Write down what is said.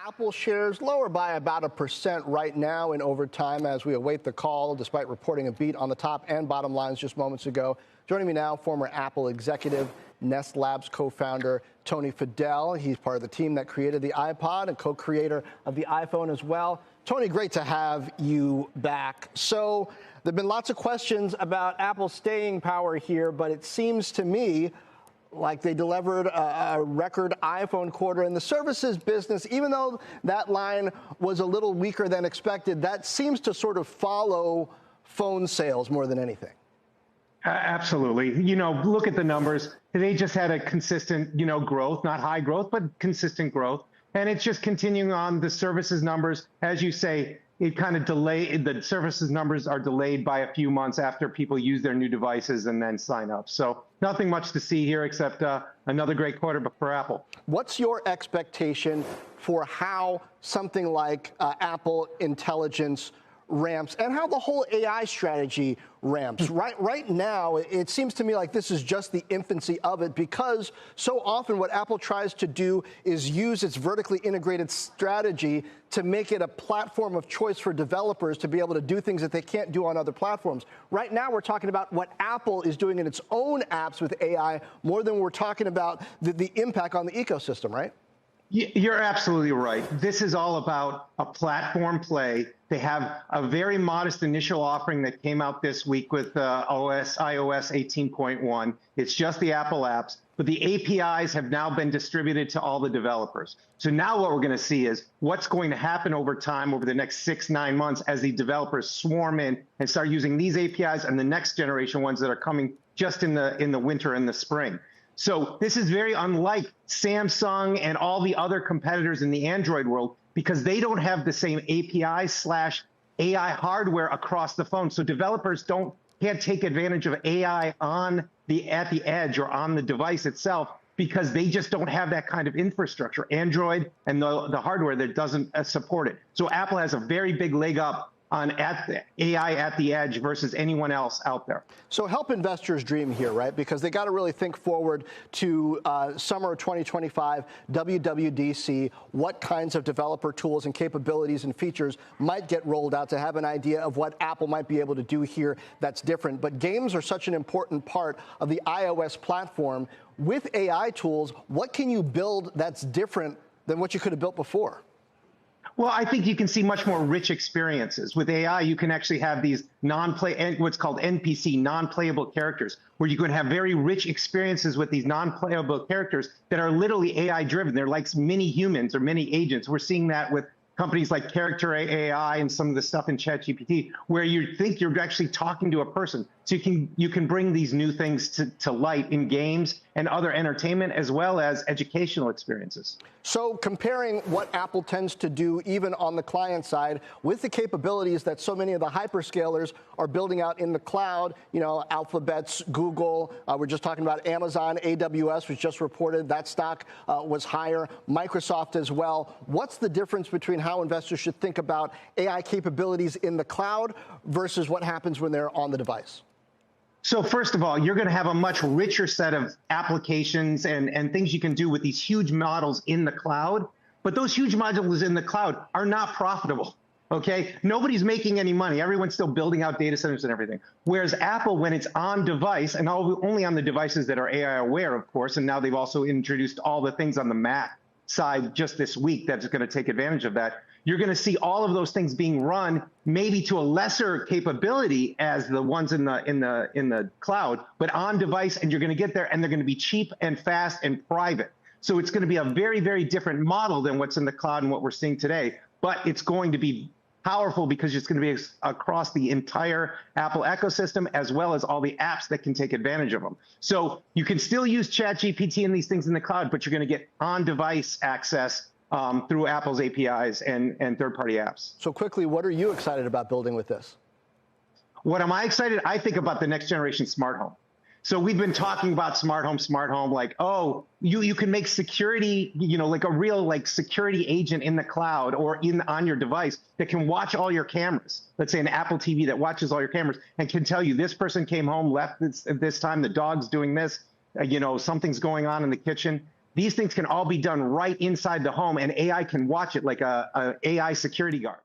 Apple shares lower by about 1% right now in overtime as we await the call, despite reporting a beat on the top and bottom lines just moments ago. Joining me now, former Apple executive, Nest Labs co-founder Tony Fadell. He's part of the team that created the iPod and co-creator of the iPhone as well. Tony, great to have you back. So there have been lots of questions about Apple's staying power here, but it seems to me like they delivered a record iPhone quarter in the services business. Even though that line was a little weaker than expected, that seems to sort of follow phone sales more than anything. Absolutely. You know, look at the numbers. They just had a consistent, growth, not high growth, but consistent growth. And it's just continuing on the services numbers. As you say, it kind of delayed, the services numbers are delayed by a few months after people use their new devices and then sign up. So nothing much to see here except another great quarter for Apple. What's your expectation for how something like Apple Intelligence ramps and how the whole AI strategy ramps? Right now, it seems to me like this is just the infancy of it, because so often what Apple tries to do is use its vertically integrated strategy to make it a platform of choice for developers to be able to do things that they can't do on other platforms. Right now, we're talking about what Apple is doing in its own apps with AI more than we're talking about the impact on the ecosystem, right? You're absolutely right. This is all about a platform play. They have a very modest initial offering that came out this week with iOS 18.1. It's just the Apple apps, but the APIs have now been distributed to all the developers. So now what we're going to see is what's going to happen over time, over the next 6-9 months, as the developers swarm in and start using these APIs and the next generation ones that are coming just in the winter and the spring. So this is very unlike Samsung and all the other competitors in the Android world, because they don't have the same API/AI hardware across the phone. So developers can't take advantage of AI at the edge or on the device itself, because they just don't have that kind of infrastructure, Android and the hardware that doesn't support it. So Apple has a very big leg up on AI at the edge versus anyone else out there. So help investors dream here, right? Because they got to really think forward to summer 2025, WWDC, what kinds of developer tools and capabilities and features might get rolled out to have an idea of what Apple might be able to do here that's different. But games are such an important part of the iOS platform. With AI tools, what can you build that's different than what you could have built before? Well, I think you can see much more rich experiences. With AI, you can actually have these what's called NPC, non-playable characters, where you can have very rich experiences with these non-playable characters that are literally AI-driven. They're like mini humans or mini agents. We're seeing that with companies like Character AI and some of the stuff in ChatGPT, where you think you're actually talking to a person. So you can bring these new things to light in games and other entertainment, as well as educational experiences. So comparing what Apple tends to do, even on the client side, with the capabilities that so many of the hyperscalers are building out in the cloud, Alphabet's Google, we're just talking about Amazon, AWS was just reported, that stock was higher, Microsoft as well. What's the difference between how investors should think about AI capabilities in the cloud versus what happens when they're on the device? So first of all, you're going to have a much richer set of applications and things you can do with these huge models in the cloud. But those huge models in the cloud are not profitable. Okay, nobody's making any money. Everyone's still building out data centers and everything. Whereas Apple, when it's on device, and only on the devices that are AI aware, of course, and now they've also introduced all the things on the Mac side just this week that's going to take advantage of that. You're going to see all of those things being run maybe to a lesser capability as the ones in the cloud, but on device, and you're going to get there, and they're going to be cheap and fast and private. So it's going to be a very, very different model than what's in the cloud and what we're seeing today. But it's going to be powerful because it's going to be across the entire Apple ecosystem, as well as all the apps that can take advantage of them. So you can still use ChatGPT and these things in the cloud, but you're going to get on-device access through Apple's APIs and third-party apps. So quickly, what are you excited about building with this? What am I excited? I think about the next generation smart home. So we've been talking about smart home, like, oh, you can make security, like a real security agent in the cloud or on your device that can watch all your cameras. Let's say an Apple TV that watches all your cameras and can tell you this person came home, left at this time, the dog's doing this, something's going on in the kitchen. These things can all be done right inside the home, and AI can watch it like a AI security guard.